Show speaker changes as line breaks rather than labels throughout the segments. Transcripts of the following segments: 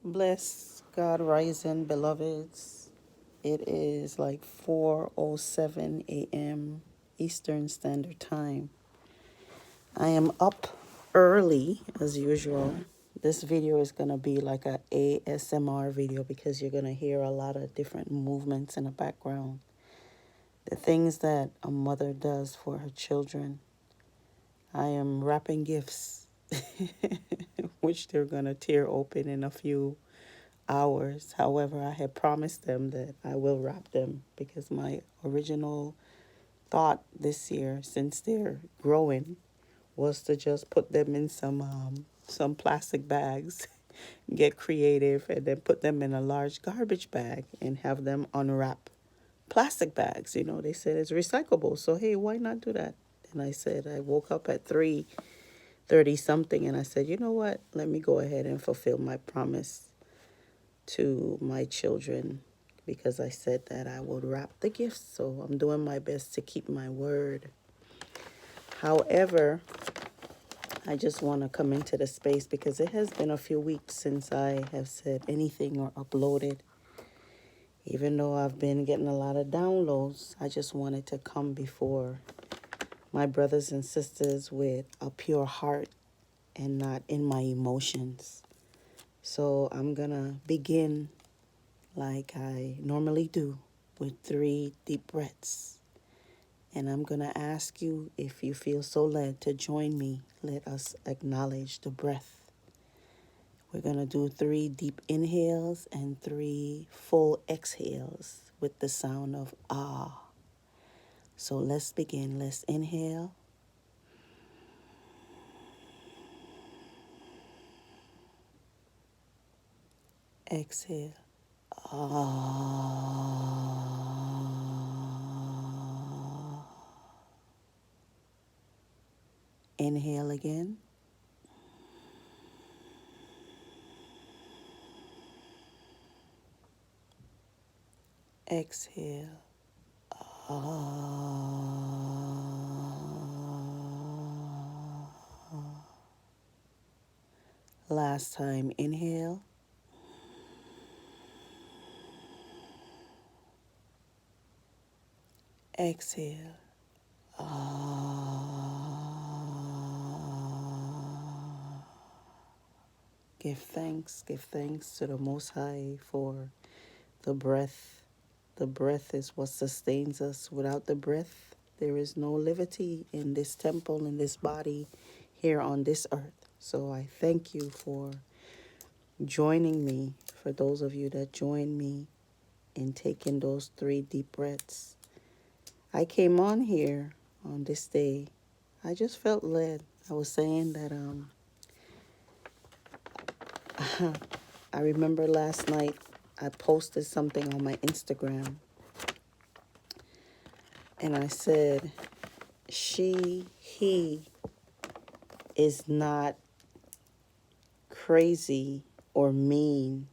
Bless God rising, beloveds. It is like 4:07 a.m. Eastern Standard Time. I am up early as usual. This video is going to be like a ASMR video because you're going to hear a lot of different movements in the background. The things that a mother does for her children. I am wrapping gifts, which they're going to tear open in a few hours. However, I had promised them that I will wrap them because my original thought this year, since they're growing, was to just put them in some plastic bags, get creative, and then put them in a large garbage bag and have them unwrap plastic bags. They said it's recyclable, so hey, why not do that? And I said I woke up at 3:30 something, and I said, you know what? Let me go ahead and fulfill my promise to my children because I said that I would wrap the gifts. So I'm doing my best to keep my word. However, I just want to come into the space because it has been a few weeks since I have said anything or uploaded. Even though I've been getting a lot of downloads, I just wanted to come before my brothers and sisters with a pure heart and not in my emotions. So I'm going to begin like I normally do with 3 deep breaths. And I'm going to ask you, if you feel so led, to join me. Let us acknowledge the breath. We're going to do 3 deep inhales and 3 full exhales with the sound of ah. So let's begin. Let's inhale. Exhale. Ah. Inhale again. Exhale. Last time, inhale. Exhale. Give thanks to the Most High for the breath. The breath is what sustains us. Without the breath, there is no liberty in this temple, in this body, here on this earth. So I thank you for joining me, for those of you that join me in taking those 3 deep breaths. I came on here on this day. I just felt led. I was saying that I remember last night I posted something on my Instagram and I said, he is not crazy or mean.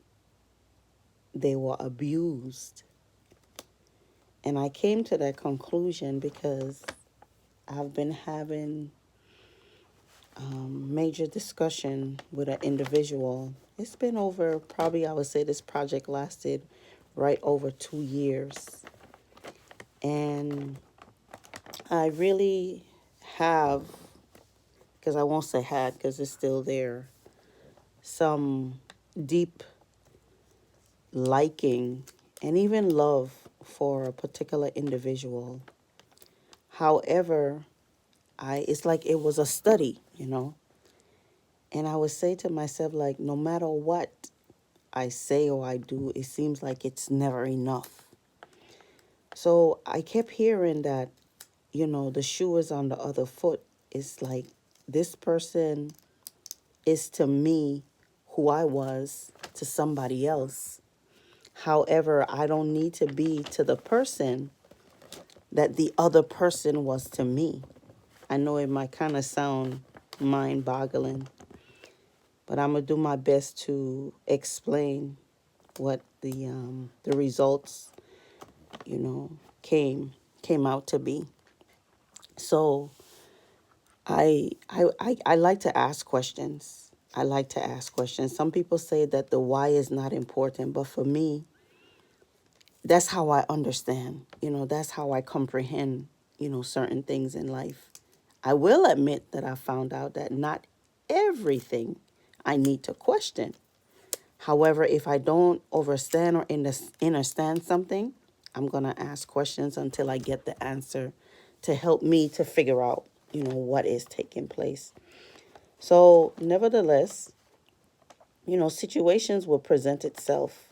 They were abused. And I came to that conclusion because I've been having major discussion with an individual. It's been over, probably I would say this project lasted right over 2 years. And I really have, because I won't say had because it's still there, some deep liking and even love for a particular individual. However, it's like it was a study. And I would say to myself, like, no matter what I say or I do, it seems like it's never enough. So I kept hearing that, the shoe is on the other foot. It's like this person is to me who I was to somebody else. However, I don't need to be to the person that the other person was to me. I know it might kind of sound mind-boggling, but I'm gonna do my best to explain what the results, came out to be. So I like to ask questions. I like to ask questions. Some people say that the why is not important, but for me, that's how I understand. That's how I comprehend, certain things in life. I will admit that I found out that not everything I need to question. However, if I don't understand or understand something, I'm going to ask questions until I get the answer to help me to figure out, what is taking place. So, nevertheless, situations will present itself,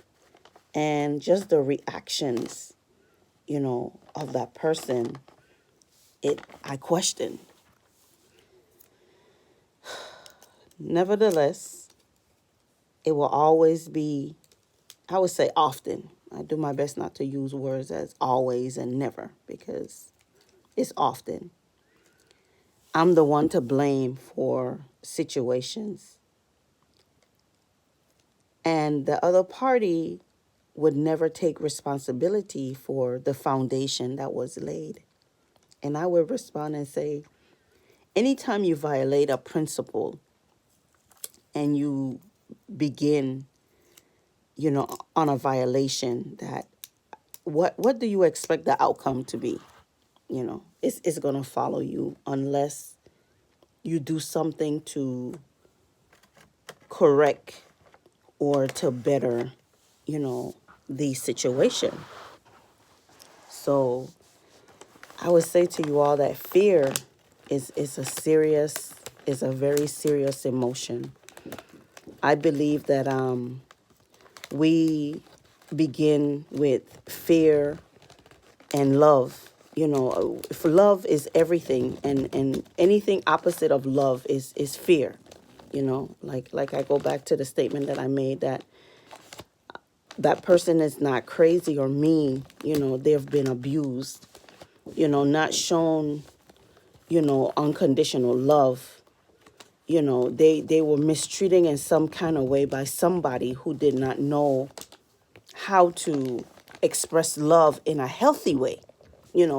and just the reactions, of that person, I question. Nevertheless, it will always be, I would say often. I do my best not to use words as always and never, because it's often. I'm the one to blame for situations, and the other party would never take responsibility for the foundation that was laid. And I would respond and say, anytime you violate a principle and you begin, on a violation, that what do you expect the outcome to be? It's going to follow you unless you do something to correct or to better, the situation. So I would say to you all that fear is a very serious emotion. I believe that we begin with fear and love. If love is everything, and anything opposite of love is fear. Like I go back to the statement that I made, that person is not crazy or mean. They've been abused, not shown, unconditional love. They were mistreated in some kind of way by somebody who did not know how to express love in a healthy way.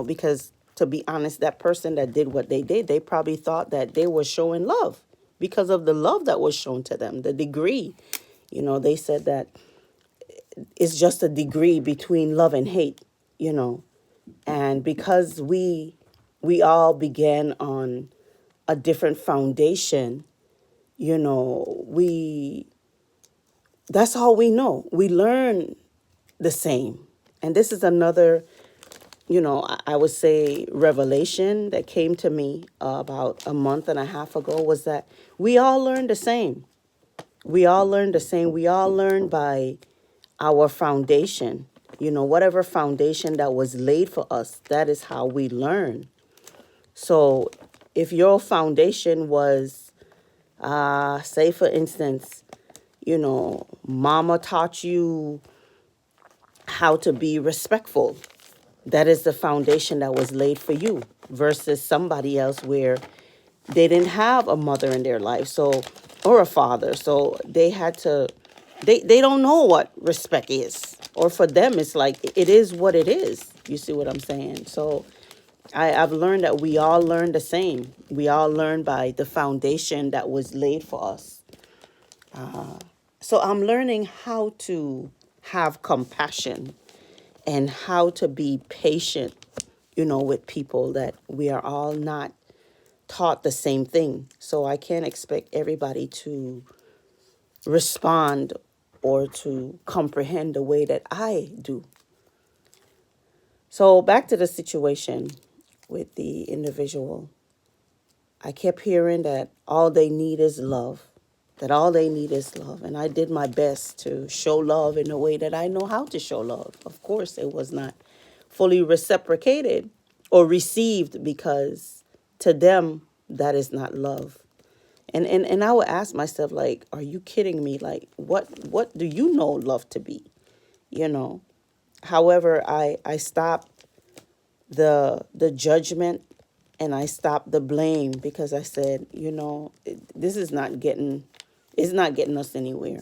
Because to be honest, that person that did what they did, they probably thought that they were showing love because of the love that was shown to them, the degree. They said that it's just a degree between love and hate, and because we all began on a different foundation, we that's all we know. We learn the same. And this is another, I would say, revelation that came to me about a month and a half ago, was that we all learn the same. We all learn the same. We all learn by our foundation. Whatever foundation that was laid for us, that is how we learn. So if your foundation was, say for instance, mama taught you how to be respectful. That is the foundation that was laid for you, versus somebody else where they didn't have a mother in their life, or a father. So they had to, they don't know what respect is. Or for them, it's like, it is what it is. You see what I'm saying? So I've learned that we all learn the same. We all learn by the foundation that was laid for us. So I'm learning how to have compassion and how to be patient, with people, that we are all not taught the same thing. So I can't expect everybody to respond or to comprehend the way that I do. So back to the situation with the individual. I kept hearing that all they need is love, that all they need is love. And I did my best to show love in a way that I know how to show love. Of course, it was not fully reciprocated or received, because to them, that is not love. And I would ask myself, like, are you kidding me? Like, what do you know love to be? However, I stopped the judgment, and I stopped the blame, because I said, this is not getting, it's not getting us anywhere.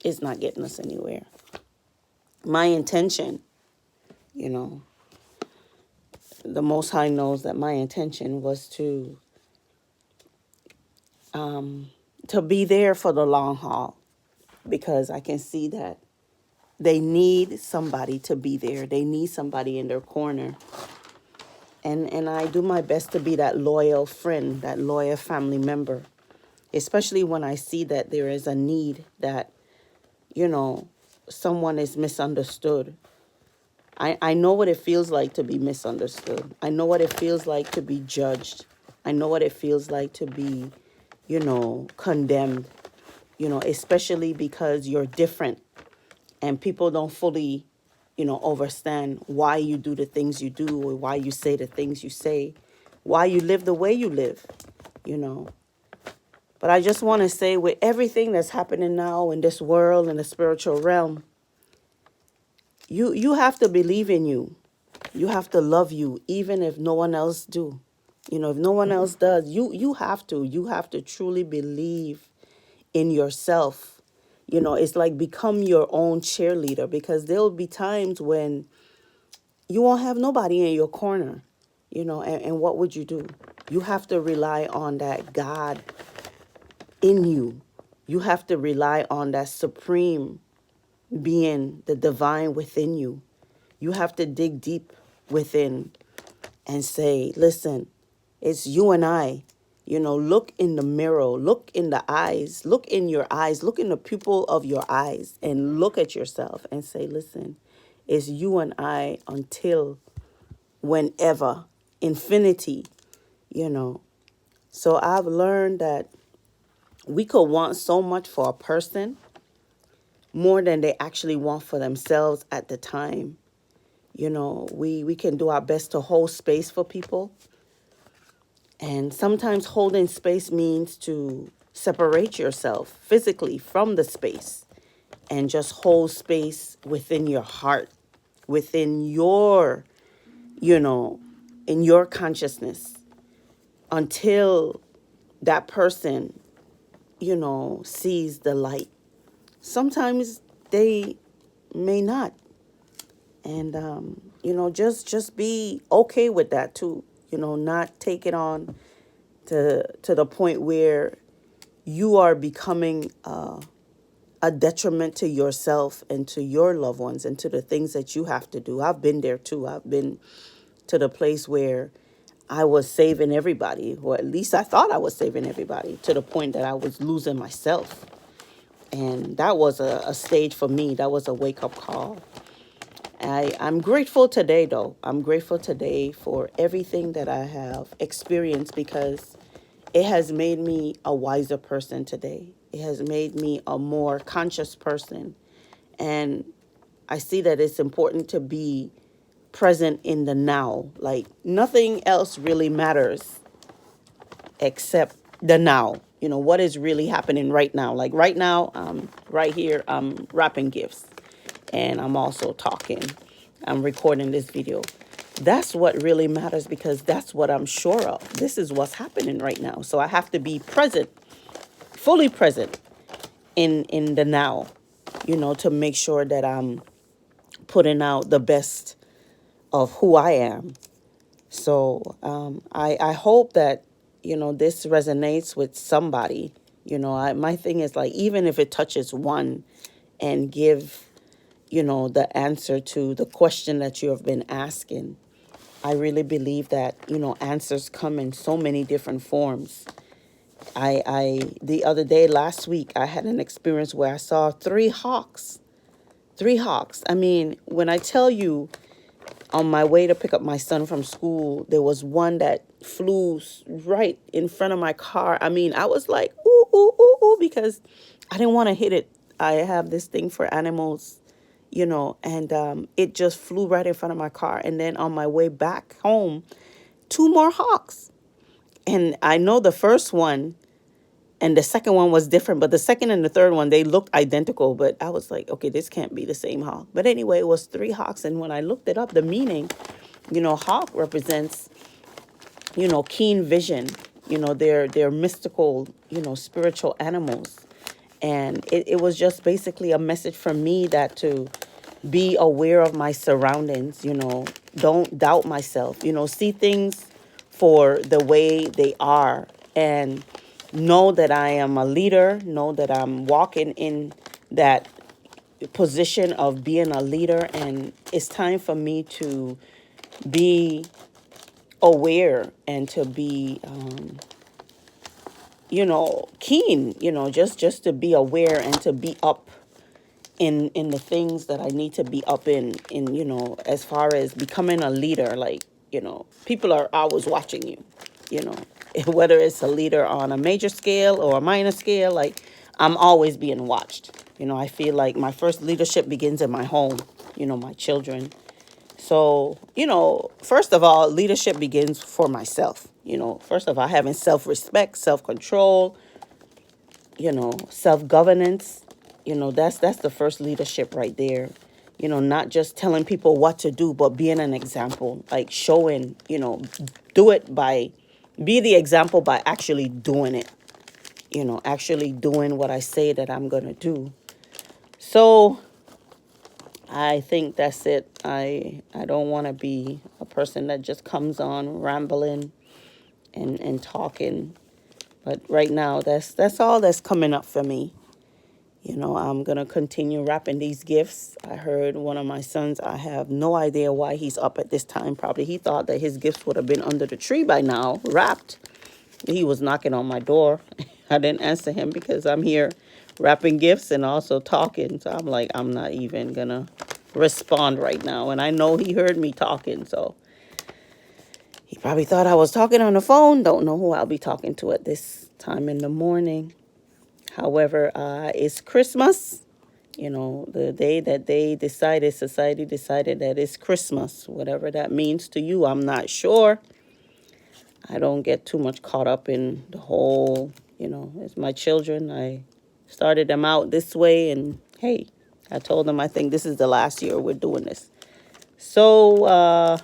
It's not getting us anywhere. My intention, the Most High knows that my intention was to be there for the long haul, because I can see that they need somebody to be there. They need somebody in their corner. And I do my best to be that loyal friend, that loyal family member, especially when I see that there is a need, that, someone is misunderstood. I know what it feels like to be misunderstood. I know what it feels like to be judged. I know what it feels like to be, condemned, especially because you're different and people don't fully, understand why you do the things you do, or why you say the things you say, why you live the way you live, you know. But I just want to say, with everything that's happening now in this world, in the spiritual realm, you have to believe in you. You have to love you, even if no one else do. If no one else does, you have to. You have to truly believe in yourself. It's like become your own cheerleader, because there'll be times when you won't have nobody in your corner, and what would you do? You have to rely on that God in you. You have to rely on that supreme being, the divine within you. You have to dig deep within and say, listen, it's you and I. Look in the mirror, look in the eyes, look in your eyes, look in the pupil of your eyes, and look at yourself and say, listen, it's you and I until whenever, infinity, So I've learned that we could want so much for a person more than they actually want for themselves at the time. We can do our best to hold space for people. And sometimes holding space means to separate yourself physically from the space and just hold space within your heart, within your, in your consciousness, until that person, sees the light. Sometimes they may not. And, just be okay with that too. Not take it on to the point where you are becoming a detriment to yourself and to your loved ones and to the things that you have to do. I've been there too. I've been to the place where I was saving everybody, or at least I thought I was saving everybody, to the point that I was losing myself. And that was a stage for me. That was a wake-up call. I'm grateful today, though. I'm grateful today for everything that I have experienced, because it has made me a wiser person today. It has made me a more conscious person. And I see that it's important to be present in the now. Like, nothing else really matters except the now. What is really happening right now. Like right now, right here, I'm wrapping gifts. And I'm also talking. I'm recording this video. That's what really matters, because that's what I'm sure of. This is what's happening right now. So I have to be present, fully present in the now, to make sure that I'm putting out the best of who I am. So I hope that, this resonates with somebody. My thing is, like, even if it touches one and give, the answer to the question that you have been asking. I really believe that, answers come in so many different forms. The other day, last week, I had an experience where I saw three hawks. Three hawks. I mean, when I tell you, on my way to pick up my son from school, there was one that flew right in front of my car. I mean, I was like, ooh, ooh, ooh, ooh, because I didn't want to hit it. I have this thing for animals, and it just flew right in front of my car. And then on my way back home, two more hawks. And I know the first one and the second one was different, but the second and the third one, they looked identical. But I was like, okay, this can't be the same hawk. But anyway, it was three hawks. And when I looked it up, the meaning, hawk represents, keen vision. They're mystical, spiritual animals. And it was just basically a message from me that to be aware of my surroundings, don't doubt myself, see things for the way they are. And know that I am a leader, know that I'm walking in that position of being a leader, and it's time for me to be aware and to be keen, just to be aware and to be up in the things that I need to be up in as far as becoming a leader. Like, people are always watching you, you know whether it's a leader on a major scale or a minor scale. Like, I'm always being watched. I feel like my first leadership begins in my home, my children. So, first of all, leadership begins for myself. First of all, having self-respect, self-control, self-governance. That's the first leadership right there. Not just telling people what to do, but being an example, like showing, do it by, be the example by actually doing it, actually doing what I say that I'm going to do. So I think that's it. I don't want to be a person that just comes on rambling and talking. But right now, that's all that's coming up for me. I'm going to continue wrapping these gifts. I heard one of my sons, I have no idea why he's up at this time. Probably he thought that his gifts would have been under the tree by now, wrapped. He was knocking on my door. I didn't answer him because I'm here wrapping gifts and also talking. So I'm like, I'm not even going to respond right now. And I know he heard me talking. So he probably thought I was talking on the phone. Don't know who I'll be talking to at this time in the morning. However, it's Christmas. The day that society decided that it's Christmas. Whatever that means to you, I'm not sure. I don't get too much caught up in the whole, it's my children. I started them out this way, and hey, I told them I think this is the last year we're doing this. So,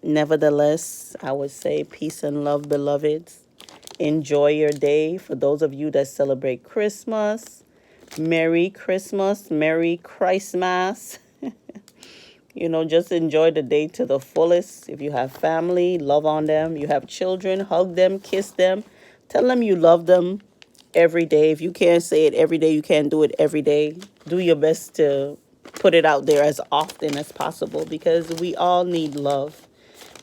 nevertheless, I would say peace and love, beloveds. Enjoy your day. For those of you that celebrate Christmas, Merry Christmas, Merry Christmas. Just enjoy the day to the fullest. If you have family, love on them. You have children, hug them, kiss them. Tell them you love them every day. If you can't say it every day, you can't do it every day. Do your best to put it out there as often as possible, because we all need love.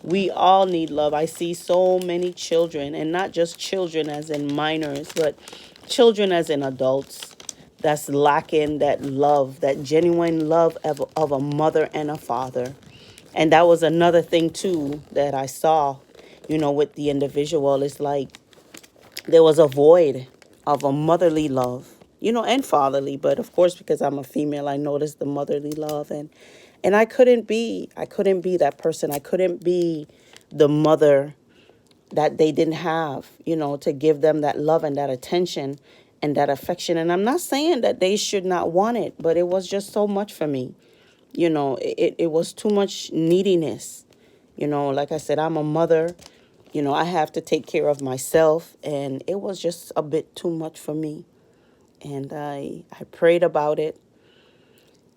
We all need love. I see so many children, and not just children as in minors, but children as in adults, that's lacking that love, that genuine love of a mother and a father. And that was another thing, too, that I saw, with the individual. It's like there was a void of a motherly love, and fatherly. But of course, because I'm a female, I noticed the motherly love. And I couldn't be that person. I couldn't be the mother that they didn't have, to give them that love and that attention and that affection. And I'm not saying that they should not want it, but it was just so much for me. It was too much neediness. Like I said, I'm a mother. I have to take care of myself, and it was just a bit too much for me. And I prayed about it,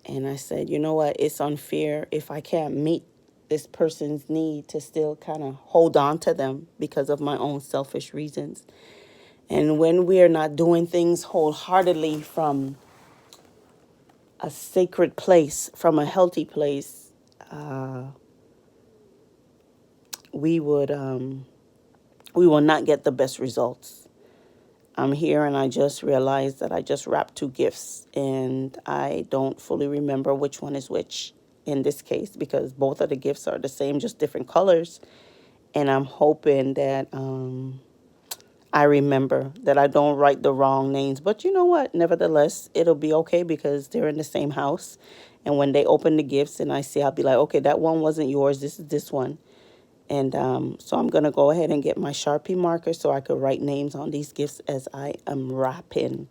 and I said, you know what, it's unfair if I can't meet this person's need to still kind of hold on to them because of my own selfish reasons. And when we are not doing things wholeheartedly from a sacred place, from a healthy place, we will not get the best results. I'm here, and I just realized that I just wrapped two gifts, and I don't fully remember which one is which in this case, because both of the gifts are the same, just different colors. And I'm hoping that I remember, that I don't write the wrong names. But you know what? Nevertheless, it'll be okay because they're in the same house. And when they open the gifts and I see, I'll be like, okay, that one wasn't yours. This is this one. And so I'm going to go ahead and get my Sharpie marker so I could write names on these gifts as I am wrapping.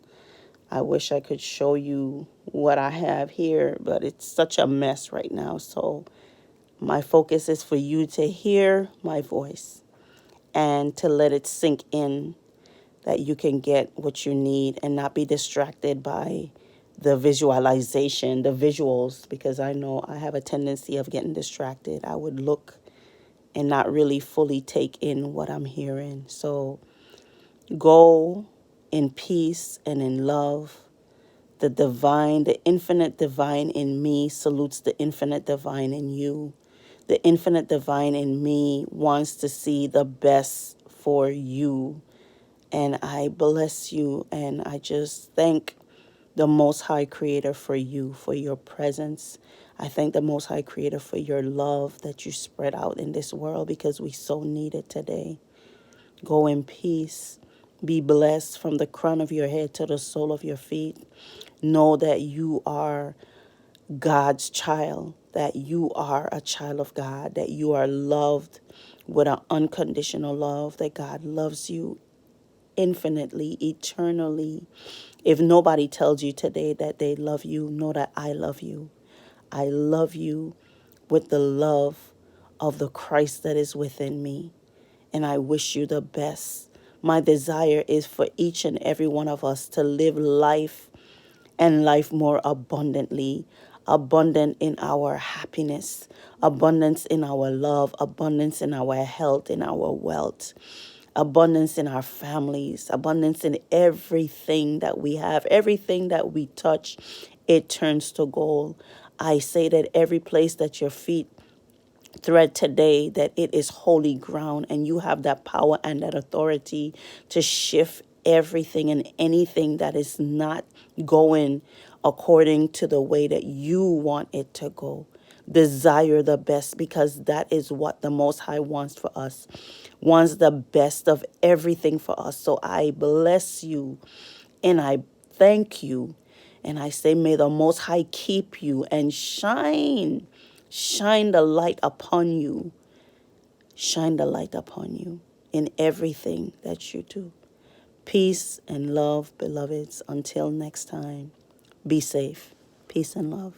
I wish I could show you what I have here, but it's such a mess right now. So my focus is for you to hear my voice and to let it sink in, that you can get what you need and not be distracted by the visualization, the visuals, because I know I have a tendency of getting distracted. I would look and not really fully take in what I'm hearing. So, Go in peace and in love. The divine, the infinite divine in me salutes the infinite divine in you. The infinite divine in me wants to see the best for you. And I bless you, and I just thank the Most High Creator for you, for your presence. I thank the Most High Creator for your love that you spread out in this world, because we so need it today. Go in peace. Be blessed from the crown of your head to the sole of your feet. Know that you are God's child, that you are a child of God, that you are loved with an unconditional love, that God loves you infinitely, eternally. If nobody tells you today that they love you, know that I love you. I love you with the love of the Christ that is within me. And I wish you the best. My desire is for each and every one of us to live life, and life more abundantly, abundant in our happiness, abundance in our love, abundance in our health, in our wealth, abundance in our families, abundance in everything that we have, everything that we touch, it turns to gold. I say that every place that your feet thread today, that it is holy ground, and you have that power and that authority to shift everything and anything that is not going according to the way that you want it to go. Desire the best, because that is what the Most High wants for us, wants the best of everything for us. So I bless you and I thank you. And I say, may the Most High keep you and shine the light upon you, shine the light upon you in everything that you do. Peace and love, beloveds. Until next time, be safe. Peace and love.